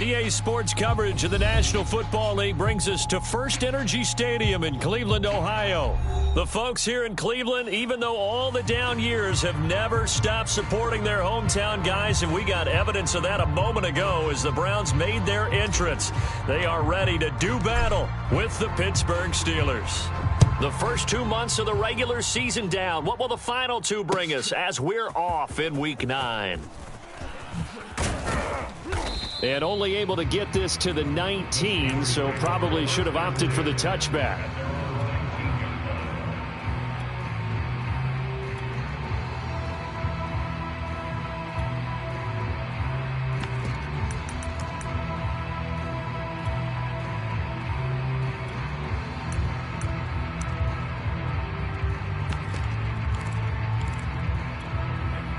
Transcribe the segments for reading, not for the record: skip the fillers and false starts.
EA Sports coverage of the National Football League brings us to First Energy Stadium in Cleveland, Ohio. The folks here in Cleveland, even though all the down years, have never stopped supporting their hometown guys, and we got evidence of that a moment ago as the Browns made their entrance. They are ready to do battle with the Pittsburgh Steelers. The first 2 months of the regular season down. What will the final two bring us as we're off in Week 9? And only able to get this to the 19, so probably should have opted for the touchback.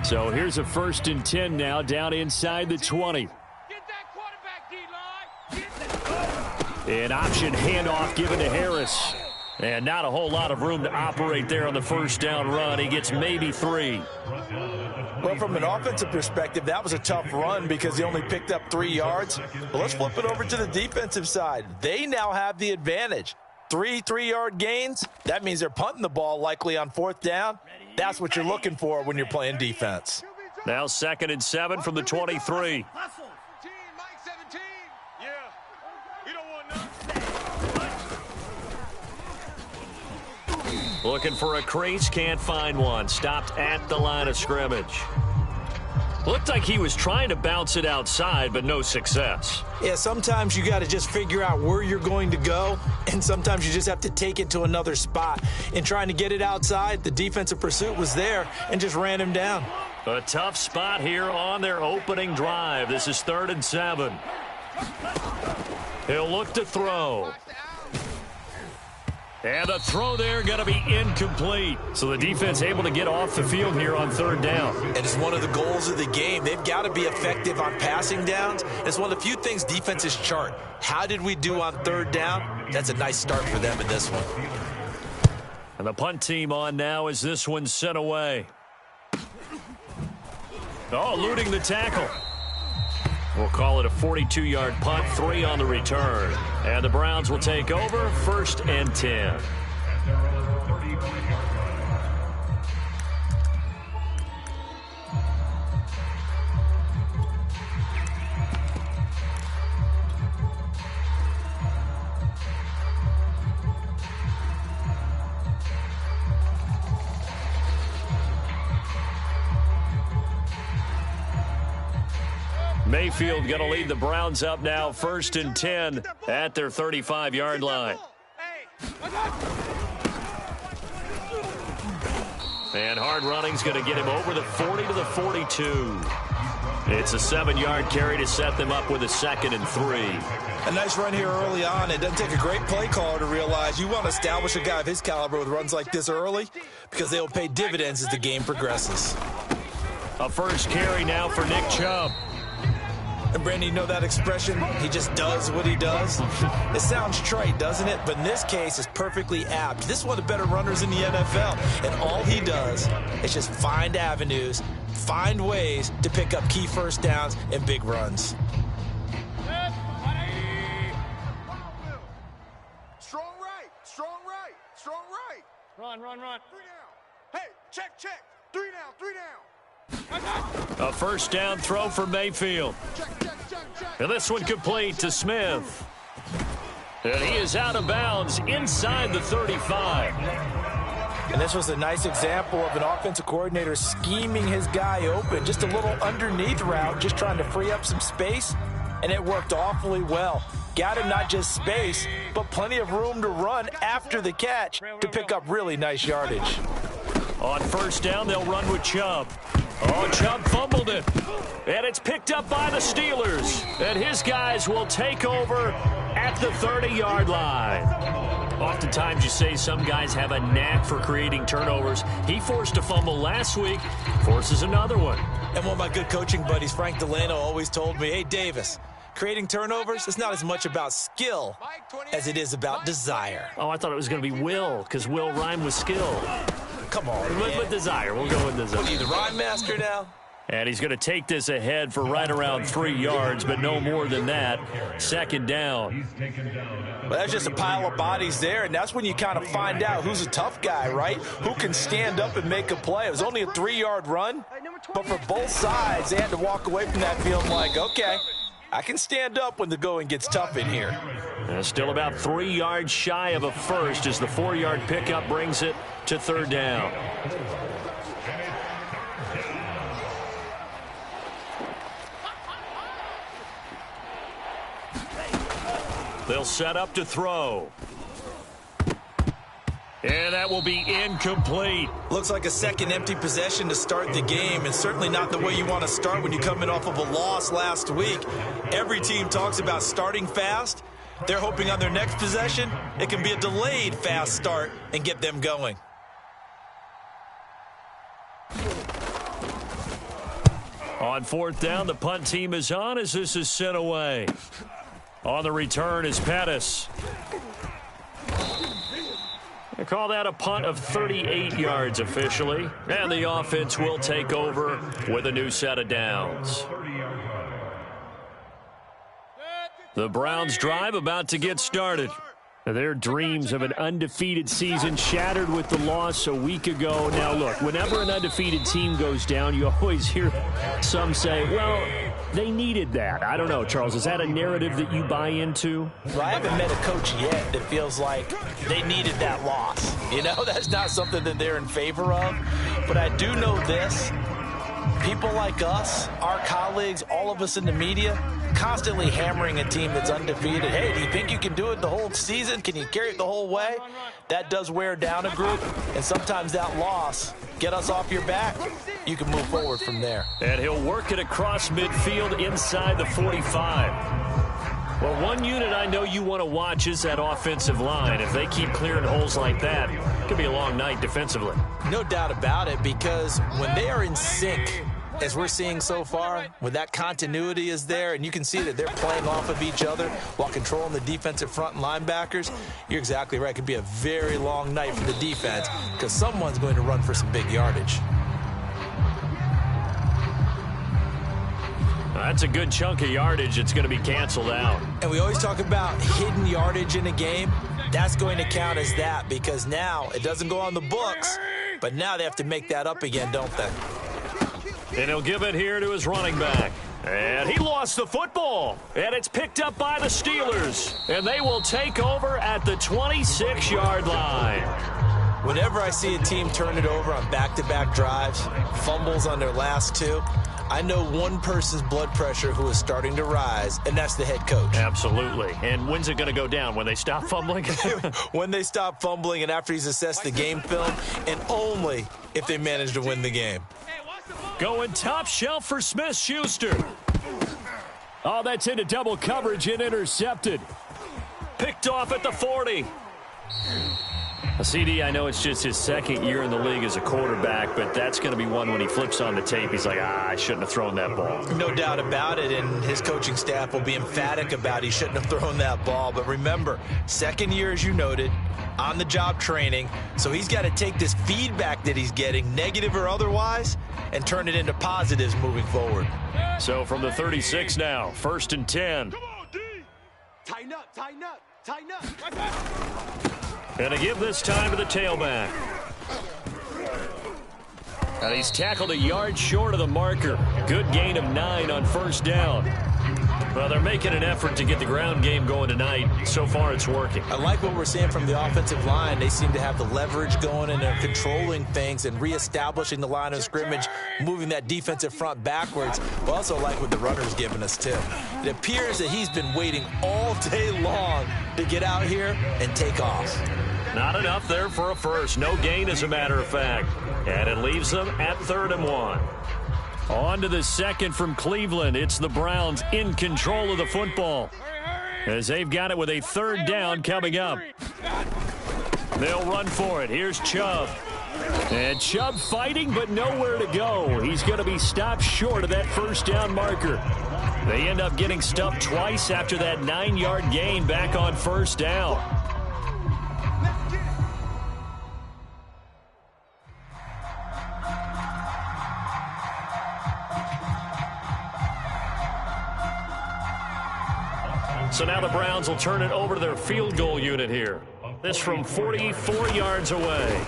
So here's a 1st and 10 now down inside the 20. An option handoff given to Harris. And not a whole lot of room to operate there on the first down run. He gets maybe 3. Well, from an offensive perspective, that was a tough run because he only picked up 3 yards. But let's flip it over to the defensive side. They now have the advantage. 3 3-yard gains. That means they're punting the ball likely on 4th down. That's what you're looking for when you're playing defense. Now 2nd and 7 from the 23. Looking for a crease, can't find one. Stopped at the line of scrimmage. Looked like he was trying to bounce it outside, but no success. Yeah, sometimes you got to just figure out where you're going to go, and sometimes you just have to take it to another spot. In trying to get it outside, the defensive pursuit was there and just ran him down. A tough spot here on their opening drive. This is 3rd and 7. He'll look to throw. And the throw there going to be incomplete. So the defense able to get off the field here on 3rd down. And it's one of the goals of the game. They've got to be effective on passing downs. It's one of the few things defenses chart. How did we do on 3rd down? That's a nice start for them in this one. And the punt team on now as this one's sent away. Oh, eluding the tackle. We'll call it a 42-yard punt, 3 on the return. And the Browns will take over, 1st and 10. Mayfield going to lead the Browns up now, 1st and 10 at their 35-yard line. And hard running's going to get him over the 40 to the 42. It's a 7-yard carry to set them up with a 2nd and 3. A nice run here early on. It doesn't take a great play caller to realize you want to establish a guy of his caliber with runs like this early because they will pay dividends as the game progresses. A first carry now for Nick Chubb. And Brandon, you know that expression, he just does what he does? It sounds trite, doesn't it? But in this case, it's perfectly apt. This is one of the better runners in the NFL. And all he does is just find avenues, find ways to pick up key first downs and big runs. Strong right, strong right, strong right. Run. 3 down. Hey, check. 3 down. A first down throw for Mayfield. Check. And this one complete to Smith. And he is out of bounds inside the 35. And this was a nice example of an offensive coordinator scheming his guy open. Just a little underneath route, just trying to free up some space. And it worked awfully well. Got him not just space, but plenty of room to run after the catch to pick up really nice yardage. On first down, they'll run with Chubb. Oh, Chubb fumbled it. And it's picked up by the Steelers. And his guys will take over at the 30-yard line. Oftentimes you say some guys have a knack for creating turnovers. He forced a fumble last week, forces another one. And one of my good coaching buddies, Frank Delano, always told me, hey, Davis, creating turnovers is not as much about skill as it is about desire. Oh, I thought it was going to be will, because will rhyme with skill. Come on, With desire. We'll go with desire. What are you, the rhyme master now? And he's going to take this ahead for right around 3 yards, but no more than that. Second down. Well, that's just a pile of bodies there, and that's when you kind of find out who's a tough guy, right? Who can stand up and make a play. It was only a 3-yard run, but for both sides, they had to walk away from that feeling like, okay, I can stand up when the going gets tough in here. Still about 3 yards shy of a first as the 4-yard pickup brings it to third down. They'll set up to throw. And that will be incomplete. Looks like a second empty possession to start the game, and certainly not the way you want to start when you're coming off of a loss last week. Every team talks about starting fast. They're hoping on their next possession, it can be a delayed fast start and get them going. On fourth down, the punt team is on as this is sent away. On the return is Pettis. They call that a punt of 38 yards officially. And the offense will take over with a new set of downs. The Browns drive about to get started. Their dreams of an undefeated season shattered with the loss a week ago. Now, look, whenever an undefeated team goes down, you always hear some say, well, they needed that. I don't know, Charles. Is that a narrative that you buy into? Well, I haven't met a coach yet that feels like they needed that loss. You know, that's not something that they're in favor of. But I do know this. People like us, our colleagues, all of us in the media, constantly hammering a team that's undefeated. Hey, do you think you can do it the whole season? Can you carry it the whole way? That does wear down a group, and sometimes that loss, get us off your back, you can move forward from there. And he'll work it across midfield inside the 45. Well, one unit I know you want to watch is that offensive line. If they keep clearing holes like that, it could be a long night defensively. No doubt about it, because when they are in sync, as we're seeing so far, when that continuity is there, and you can see that they're playing off of each other while controlling the defensive front and linebackers, you're exactly right. It could be a very long night for the defense because someone's going to run for some big yardage. That's a good chunk of yardage. It's going to be canceled out. And we always talk about hidden yardage in a game. That's going to count as that because now it doesn't go on the books, but now they have to make that up again, don't they? And he'll give it here to his running back. And he lost the football. And it's picked up by the Steelers. And they will take over at the 26-yard line. Whenever I see a team turn it over on back-to-back drives, fumbles on their last two, I know one person's blood pressure who is starting to rise, and that's the head coach. Absolutely. And when's it going to go down? When they stop fumbling? When they stop fumbling and after he's assessed the game film, and only if they manage to win the game. Going top shelf for Smith-Schuster. Oh, that's into double coverage and intercepted. Picked off at the 40. CD, I know it's just his second year in the league as a quarterback, but that's going to be one when he flips on the tape. He's like, I shouldn't have thrown that ball. No doubt about it, and his coaching staff will be emphatic about he shouldn't have thrown that ball. But remember, second year, as you noted, on-the-job training, so he's got to take this feedback that he's getting, negative or otherwise, and turn it into positives moving forward. So from the 36 now, 1st and 10. Come on, D. Tighten up, tighten up, tighten up. And to give this time to the tailback. And he's tackled a yard short of the marker. Good gain of 9 on first down. Well, they're making an effort to get the ground game going tonight. So far, it's working. I like what we're seeing from the offensive line. They seem to have the leverage going, and they're controlling things and reestablishing the line of scrimmage, moving that defensive front backwards. We also like what the runner's giving us, too. It appears that he's been waiting all day long to get out here and take off. Not enough there for a first. No gain, as a matter of fact. And it leaves them at 3rd and 1. On to the second from Cleveland. It's the Browns in control of the football as they've got it with a 3rd down coming up. They'll run for it. Here's Chubb. And Chubb fighting, but nowhere to go. He's going to be stopped short of that first down marker. They end up getting stuffed twice after that 9-yard gain back on first down. So now the Browns will turn it over to their field goal unit here. This from 44 yards away.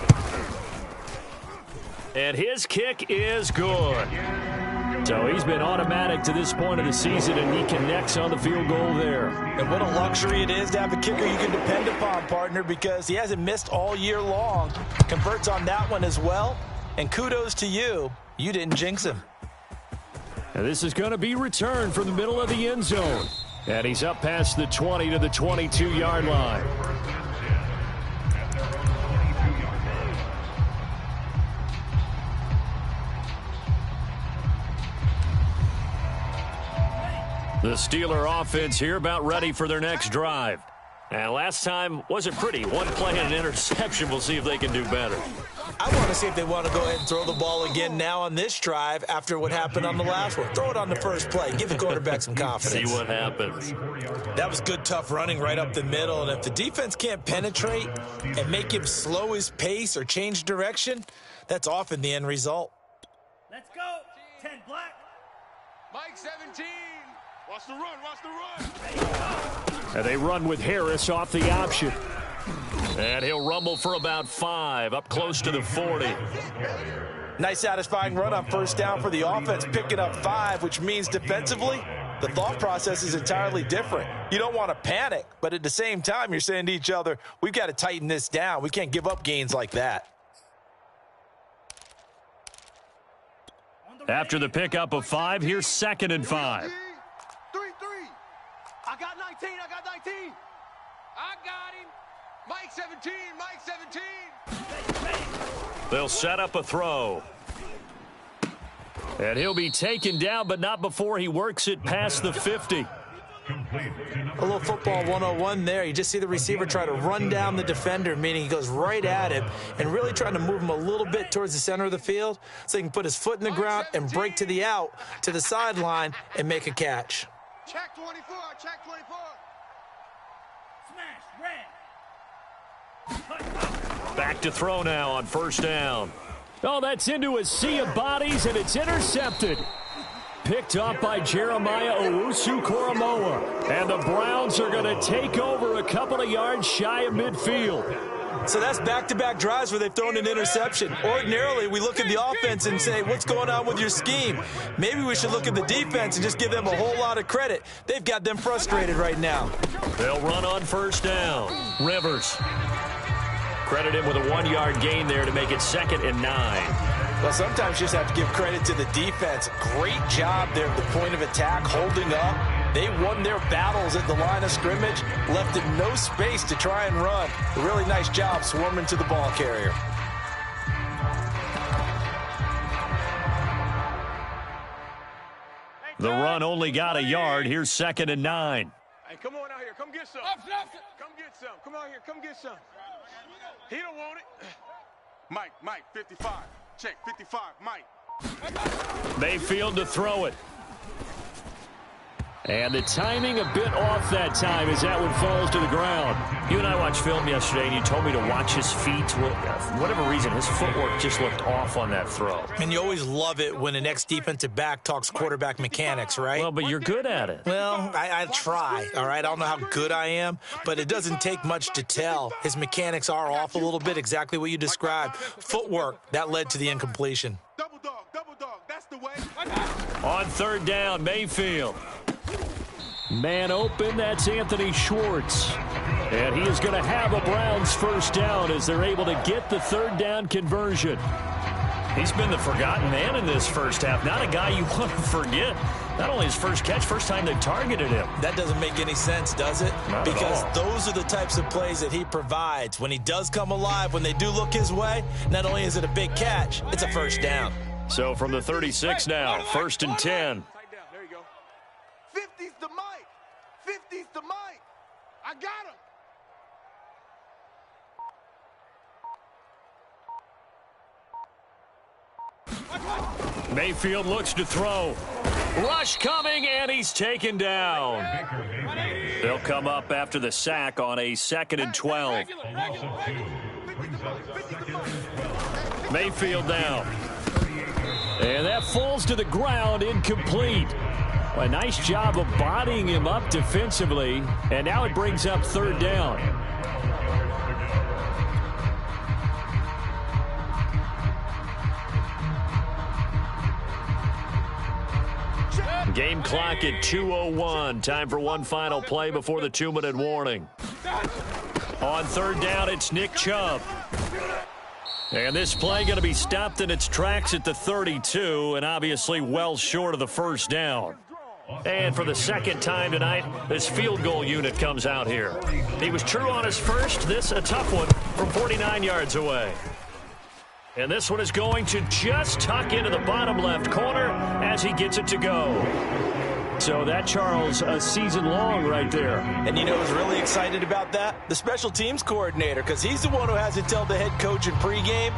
And his kick is good. So he's been automatic to this point of the season, and he connects on the field goal there. And what a luxury it is to have a kicker you can depend upon, partner, because he hasn't missed all year long. Converts on that one as well. And kudos to you. You didn't jinx him. And this is going to be returned from the middle of the end zone. And he's up past the 20 to the 22-yard line. The Steeler offense here about ready for their next drive. And last time wasn't pretty. One play and an interception. We'll see if they can do better. I want to see if they want to go ahead and throw the ball again now on this drive after what happened on the last one. Throw it on the first play. Give the quarterback some confidence. See what happens. That was good, tough running right up the middle. And if the defense can't penetrate and make him slow his pace or change direction, that's often the end result. Let's go. 10 black. Mike 17. Watch the run. Watch the run. And they run with Harris off the option. And he'll rumble for about 5, up close to the 40. Nice satisfying run on first down for the offense, picking up 5, which means defensively, the thought process is entirely different. You don't want to panic, but at the same time, you're saying to each other, we've got to tighten this down. We can't give up gains like that. After the pickup of 5, here's 2nd and 5. 3-3. I got 19. I got 19. I got him. Mike 17. Mike 17. They'll set up a throw. And he'll be taken down, but not before he works it past the 50. A little football 101 there. You just see the receiver try to run down the defender, meaning he goes right at him and really trying to move him a little bit towards the center of the field so he can put his foot in the ground and break to the out, to the sideline, and make a catch. Check 24. Check 24. Smash, red. Back to throw now on first down. Oh, that's into a sea of bodies, and it's intercepted. Picked up by Jeremiah Owusu-Koramoah. And the Browns are going to take over a couple of yards shy of midfield. So that's back-to-back drives where they've thrown an interception. Ordinarily, we look at the offense and say, what's going on with your scheme? Maybe we should look at the defense and just give them a whole lot of credit. They've got them frustrated right now. They'll run on first down. Rivers. Credit him with a 1-yard gain there to make it 2nd and 9. Well, sometimes you just have to give credit to the defense. Great job there at the point of attack, holding up. They won their battles at the line of scrimmage, left it no space to try and run. A really nice job swarming to the ball carrier. The run only got a yard. Here's 2nd and 9. Hey, come on out here. Come get some. Come get some. Come out here. Come get some. He don't want it. Mike, 55. Check, 55, Mike. Mayfield to throw it. And the timing a bit off that time as that one falls to the ground. You and I watched film yesterday, and you told me to watch his feet. For whatever reason, his footwork just looked off on that throw. And you always love it when an ex-defensive back talks quarterback mechanics, right? Well, but you're good at it. Well, I try, all right? I don't know how good I am, but it doesn't take much to tell. His mechanics are off a little bit, exactly what you described. Footwork, that led to the incompletion. Double dog, that's the way. On third down, Mayfield. Man open, that's Anthony Schwartz. And he is going to have a Browns first down as they're able to get the third down conversion. He's been the forgotten man in this first half. Not a guy you want to forget. Not only his first catch, first time they've targeted him. That doesn't make any sense, does it? Not because at all. Those are the types of plays that he provides. When he does come alive, when they do look his way, not only is it a big catch, it's a first down. So from the 36 now, 1st and 10. Tight down, there you go. 50's the Mike. 50's the Mike. I got him. Mayfield looks to throw. Rush coming, and he's taken down. They'll come up after the sack on a 2nd and 12. Mayfield down. And that falls to the ground, incomplete. A nice job of bodying him up defensively, and now it brings up third down. Game clock at 2:01. Time for one final play before the 2-minute warning. On third down, it's Nick Chubb. And this play going to be stopped in its tracks at the 32, and obviously well short of the first down. And for the second time tonight, this field goal unit comes out here. He was true on his first. This a tough one from 49 yards away. And this one is going to just tuck into the bottom left corner as he gets it to go. So that, Charles, a season long right there. And you know who's really excited about that? The special teams coordinator, because he's the one who has to tell the head coach in pregame,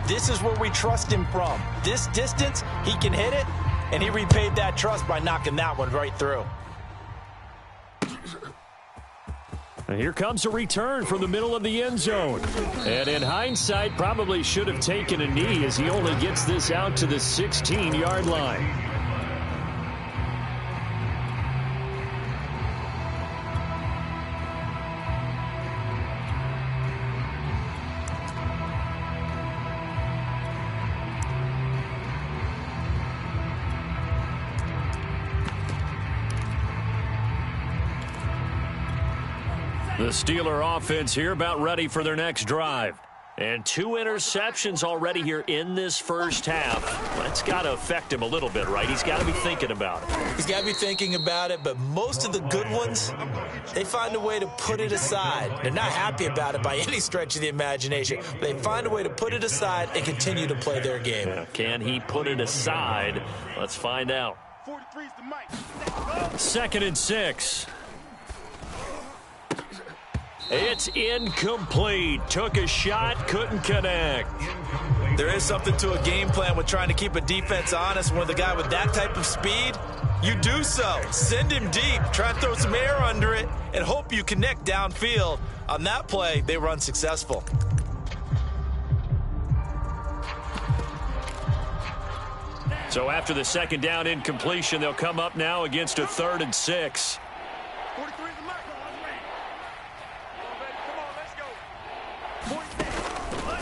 this is where we trust him from. This distance, he can hit it, and he repaid that trust by knocking that one right through. And here comes a return from the middle of the end zone. And in hindsight, probably should have taken a knee as he only gets this out to the 16-yard line. The Steeler offense here about ready for their next drive. And 2 interceptions already here in this first half. That's got to affect him a little bit, right? He's got to be thinking about it. He's got to be thinking about it, but most of the good ones, they find a way to put it aside. They're not happy about it by any stretch of the imagination. They find a way to put it aside and continue to play their game. Yeah, can he put it aside? Let's find out. 43's the mic. 2nd and 6. It's incomplete. Took a shot, couldn't connect. There is something to a game plan with trying to keep a defense honest. When the guy with that type of speed, you do so. Send him deep. Try and throw some air under it and hope you connect downfield. On that play, they were unsuccessful. So after the second down incompletion, they'll come up now against a 3rd and 6. 43's the mic. Come on, let's go.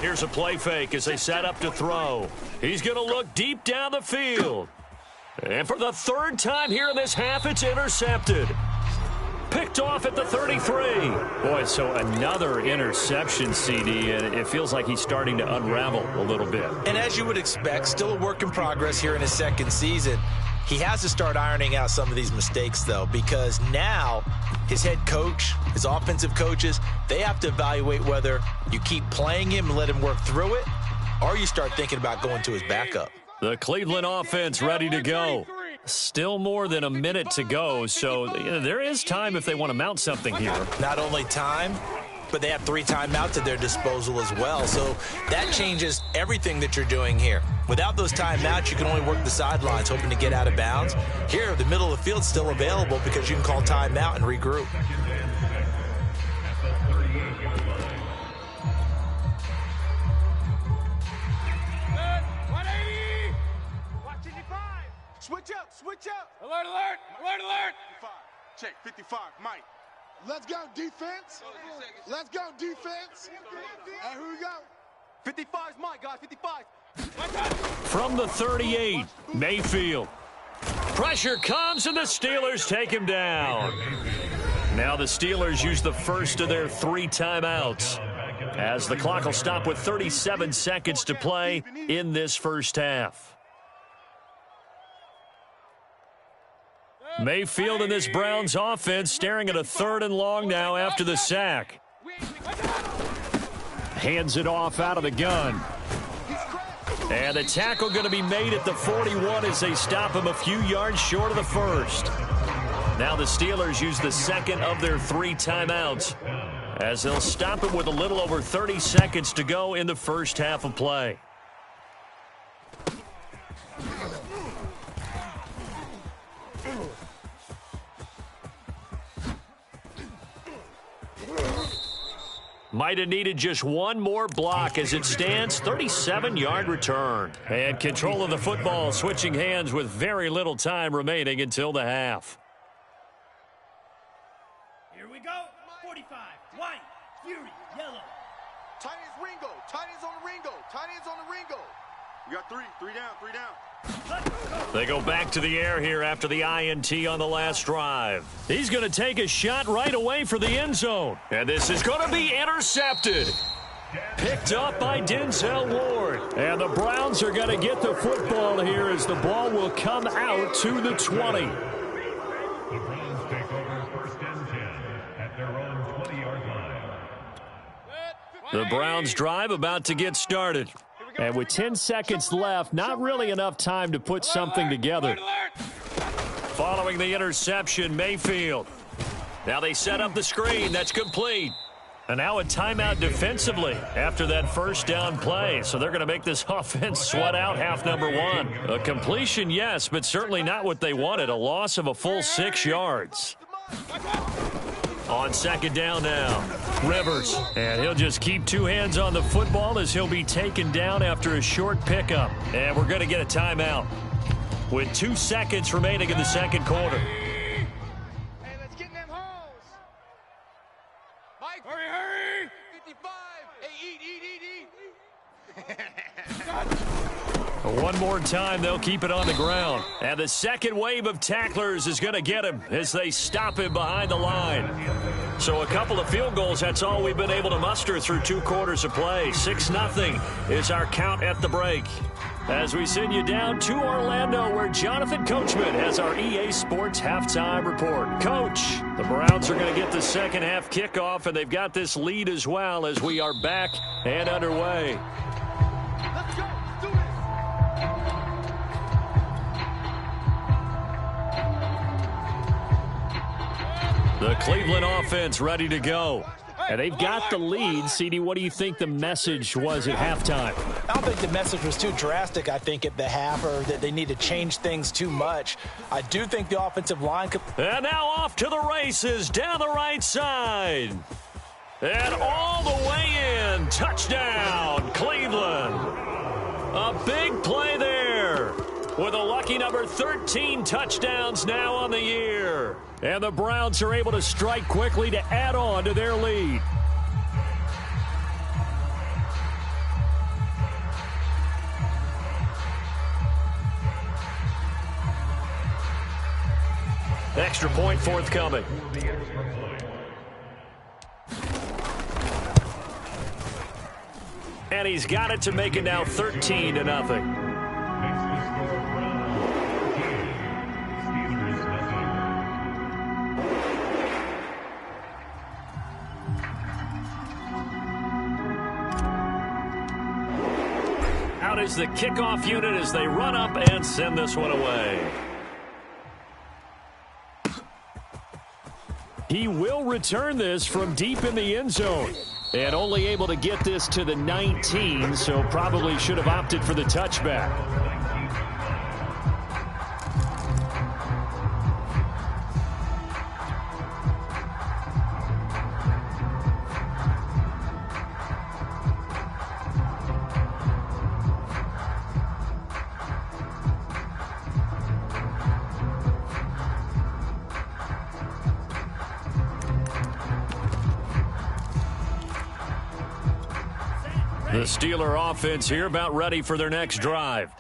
Here's a play fake as they set up to throw. He's going to look deep down the field. And for the 3rd time here in this half, it's intercepted. Picked off at the 33. Boy, so another interception, CD, and it feels like he's starting to unravel a little bit. And as you would expect, still a work in progress here in his second season. He has to start ironing out some of these mistakes, though, because now his head coach, his offensive coaches, they have to evaluate whether you keep playing him and let him work through it, or you start thinking about going to his backup. The Cleveland offense ready to go. Still more than a minute to go, so there is time if they want to mount something here. Not only time, but they have 3 timeouts at their disposal as well. So that changes everything that you're doing here. Without those timeouts, you can only work the sidelines, hoping to get out of bounds. Here, the middle of the field's still available because you can call timeout and regroup. Switch up, switch up. Alert, alert, alert, alert. 55. Check, 55, Mike. Let's go, defense. Let's go, defense. And here we go. 55's Mike, guys, 55. From the 38, Mayfield. Pressure comes, and the Steelers take him down. Now the Steelers use the first of their 3 timeouts, as the clock will stop with 37 seconds to play in this first half. Mayfield and this Browns offense staring at a 3rd and long now after the sack. Hands it off out of the gun. And the tackle going to be made at the 41 as they stop him a few yards short of the first. Now the Steelers use the second of their 3 timeouts, as they'll stop him with a little over 30 seconds to go in the first half of play. Might have needed just one more block as it stands, 37-yard return. And control of the football switching hands with very little time remaining until the half. Here we go. 45. White. Fury. Yellow. Tight ends Ringo. Tight ends on the Ringo. Tight ends on the Ringo. You got three. Three down. Three down. They go back to the air here after the INT on the last drive. He's going to take a shot right away for the end zone. And this is going to be intercepted. Picked up by Denzel Ward. And the Browns are going to get the football here as the ball will come out to the 20. The Browns take over 1st and 10 at their own 20-yard line. The Browns drive about to get started. And with 10 seconds left, not really enough time to put something together. Following the interception, Mayfield. Now they set up the screen. That's complete. And now a timeout defensively after that first down play. So they're going to make this offense sweat out half number one. A completion, yes, but certainly not what they wanted. A loss of a full 6 yards. On second down now, Rivers. And he'll just keep two hands on the football as he'll be taken down after a short pickup. And we're going to get a timeout with 2 seconds remaining in the second quarter. Hey, let's get in them holes. Mike, hurry. 55. Hey, eat. One more time, they'll keep it on the ground. And the second wave of tacklers is going to get him as they stop him behind the line. So a couple of field goals, that's all we've been able to muster through 2 quarters of play. 6-0 is our count at the break. As we send you down to Orlando, where Jonathan Coachman has our EA Sports halftime report. Coach, the Browns are going to get the second half kickoff, and they've got this lead as well as we are back and underway. Let's go. Do this. The Cleveland offense ready to go. And they've got the lead. CD, what do you think the message was at halftime? I don't think the message was too drastic, I think, at the half, or that they need to change things too much. I do think the offensive line could... And now off to the races down the right side. And all the way in. Touchdown, Cleveland. A big play there with a lucky number 13 touchdowns now on the year. And the Browns are able to strike quickly to add on to their lead. Extra point forthcoming. And he's got it to make it now 13-0. Out is the kickoff unit as they run up and send this one away. He will return this from deep in the end zone. And only able to get this to the 19, so probably should have opted for the touchback. The Steeler offense here about ready for their next drive.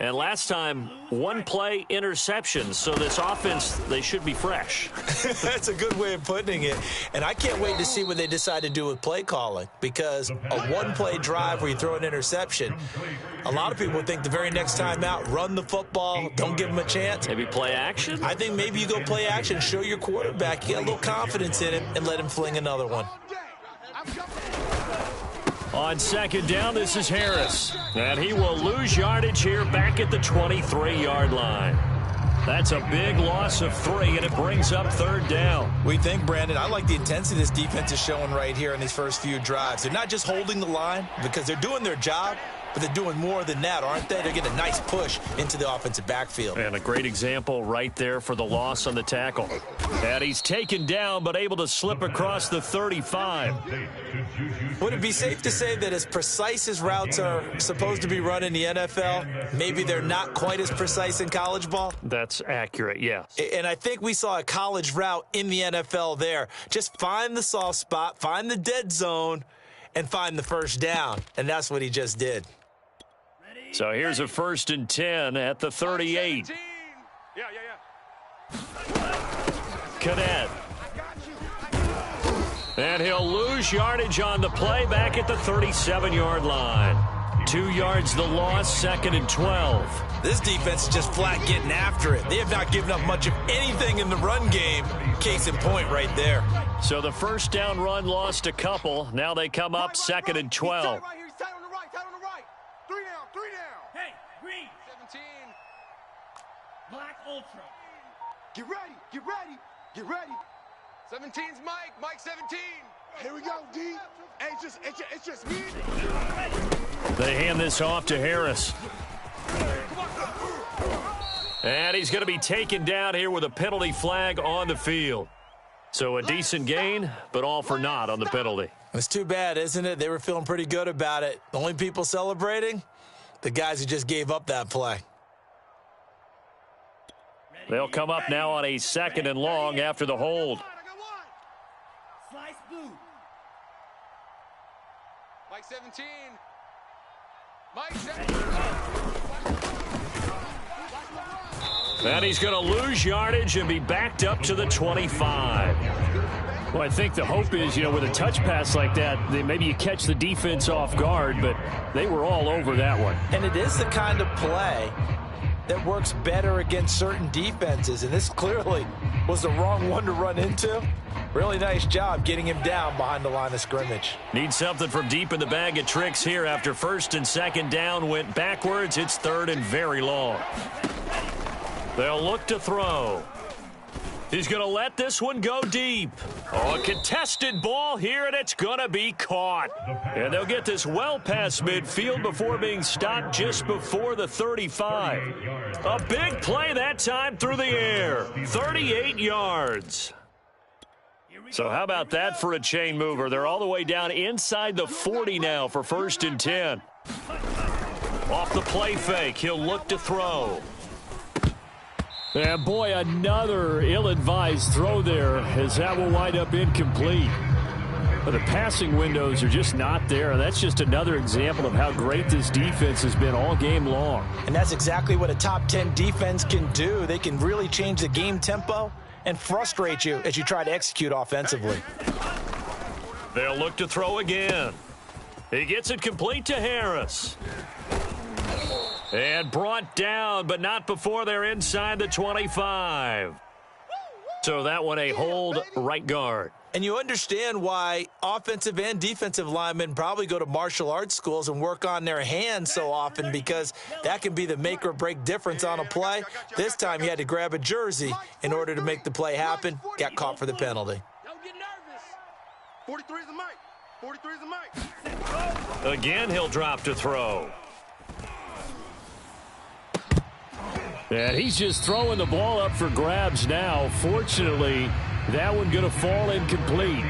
And last time, one play interception. So this offense, they should be fresh. That's a good way of putting it. And I can't wait to see what they decide to do with play calling, because a one-play drive where you throw an interception, a lot of people think the very next time out, run the football, don't give them a chance. Maybe play action? I think maybe you go play action, show your quarterback, you got a little confidence in him, and let him fling another one. On second down, this is Harris. And he will lose yardage here back at the 23-yard line. That's a big loss of 3, and it brings up third down. We think, Brandon, I like the intensity this defense is showing right here in these first few drives. They're not just holding the line because they're doing their job, but they're doing more than that, aren't they? They're getting a nice push into the offensive backfield. And a great example right there for the loss on the tackle. And he's taken down, but able to slip across the 35. Would it be safe to say that as precise as routes are supposed to be run in the NFL, maybe they're not quite as precise in college ball? That's accurate, yes. And I think we saw a college route in the NFL there. Just find the soft spot, find the dead zone, and find the first down. And that's what he just did. So here's a 1st and 10 at the 38. Cadet. And he'll lose yardage on the play back at the 37-yard line. 2 yards the loss, 2nd and 12. This defense is just flat getting after it. They have not given up much of anything in the run game. Case in point right there. So the first down run lost a couple. Now they come up 2nd and 12. Hey, green. 17. Black Ultra. Get ready, get ready, get ready. 17's Mike. Mike 17. Here we go, D. Hey, it's just me. They hand this off to Harris. And he's going to be taken down here with a penalty flag on the field. So a decent gain, but all for naught on the penalty. It's too bad, isn't it? They were feeling pretty good about it. The only people celebrating? The guys who just gave up that play. They'll come up now on a 2nd and long after the hold. Slice blue. Mike 17. Mike 17. And he's going to lose yardage and be backed up to the 25. Well, I think the hope is, with a touch pass like that, maybe you catch the defense off guard, but they were all over that one. And it is the kind of play that works better against certain defenses, and this clearly was the wrong one to run into. Really nice job getting him down behind the line of scrimmage. Need something from deep in the bag of tricks here after 1st and 2nd down went backwards. It's 3rd and very long. They'll look to throw. He's going to let this one go deep. Oh, a contested ball here, and it's going to be caught. And they'll get this well past midfield before being stopped just before the 35. A big play that time through the air. 38 yards. So how about that for a chain mover? They're all the way down inside the 40 now for 1st and 10. Off the play fake, he'll look to throw. And boy, another ill-advised throw there, as that will wind up incomplete. But the passing windows are just not there. That's just another example of how great this defense has been all game long. And that's exactly what a top 10 defense can do. They can really change the game tempo and frustrate you as you try to execute offensively. They'll look to throw again. He gets it complete to Harris. And brought down, but not before they're inside the 25. So that one a hold right guard. And you understand why offensive and defensive linemen probably go to martial arts schools and work on their hands so often, because that can be the make or break difference on a play. This time he had to grab a jersey in order to make the play happen. Got caught for the penalty. Don't get nervous. 43 is the mic. 43 is the mic. Again, he'll drop to throw. And he's just throwing the ball up for grabs now. Fortunately, that one going to fall incomplete.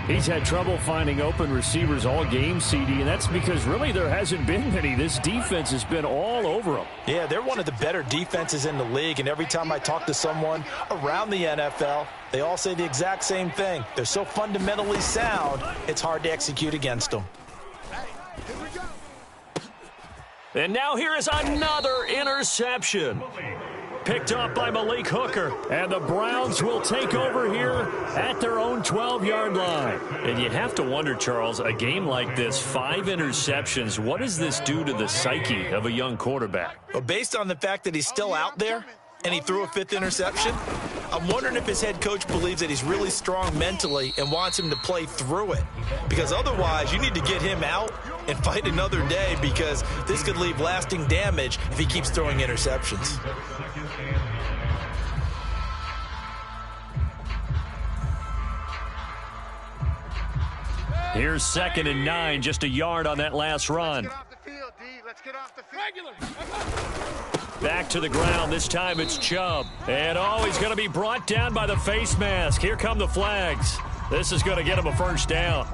He's had trouble finding open receivers all game, CD, and that's because really there hasn't been many. This defense has been all over them. Yeah, they're one of the better defenses in the league, and every time I talk to someone around the NFL, they all say the exact same thing. They're so fundamentally sound, it's hard to execute against them. And now here is another interception. Picked up by Malik Hooker. And the Browns will take over here at their own 12-yard line. And you have to wonder, Charles, a game like this, 5 interceptions, what does this do to the psyche of a young quarterback? Well, based on the fact that he's still out there and he threw a 5th interception, I'm wondering if his head coach believes that he's really strong mentally and wants him to play through it. Because otherwise, you need to get him out and fight another day, because this could leave lasting damage if he keeps throwing interceptions. Here's 2nd and 9, just a yard on that last run. Get off the field, get off the field. Regular. Back to the ground. This time it's Chubb. And he's going to be brought down by the face mask. Here come the flags. This is going to get him a first down.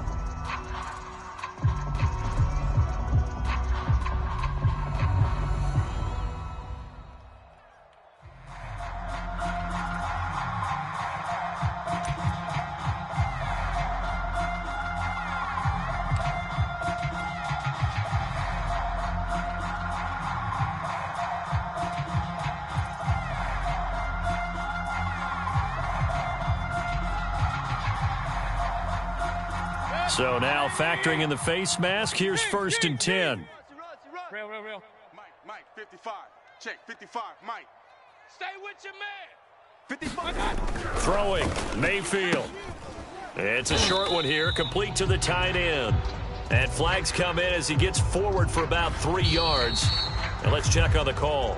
So now factoring in the face mask, here's 1st and 10. Real. Mike, 55. Check, 55. Mike. Stay with your man. 55. Throwing, Mayfield. It's a short one here, complete to the tight end. And flags come in as he gets forward for about 3 yards. And let's check on the call.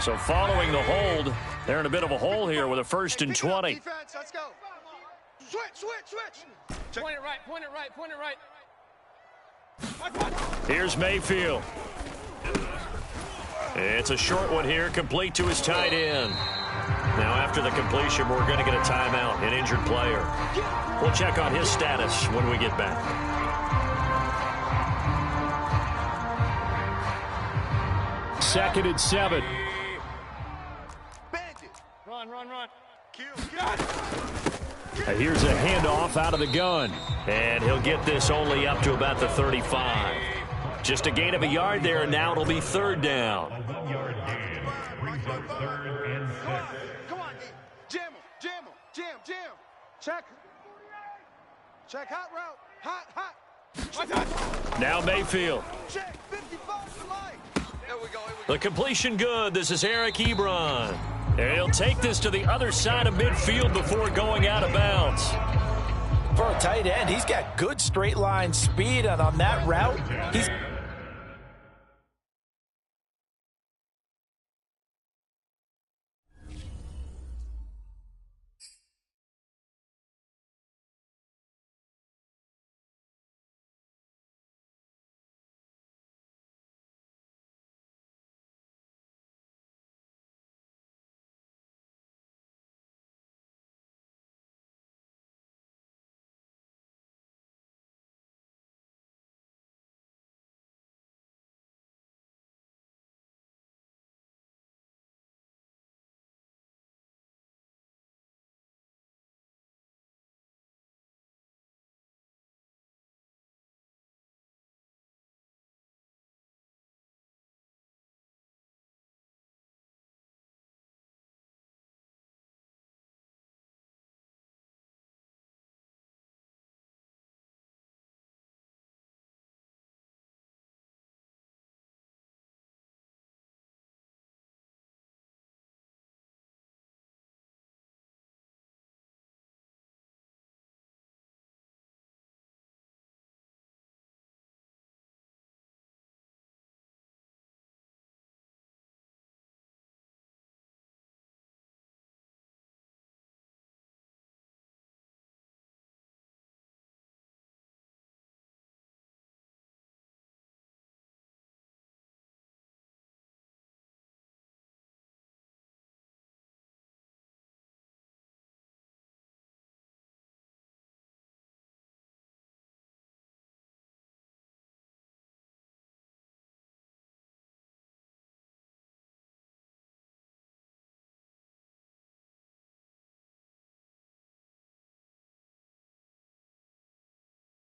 So following the hold, they're in a bit of a hole here with a 1st and 20. Defense, let's go. Switch. Point it right. Here's Mayfield. It's a short one here, complete to his tight end. Now after the completion, we're going to get a timeout, an injured player. We'll check on his status when we get back. Second and 7. Run. Kill. Here's a handoff out of the gun. And he'll get this only up to about the 35. Just a gain of a yard there, and now it'll be 3rd down. A 1-yard gain brings up 3rd and 6. Come on, jam him. Check hot route. Hot. Now Mayfield. Check 55 to Mike. There we go. The completion good. This is Eric Ebron. And he'll take this to the other side of midfield before going out of bounds. For a tight end, he's got good straight line speed, and on that route, he's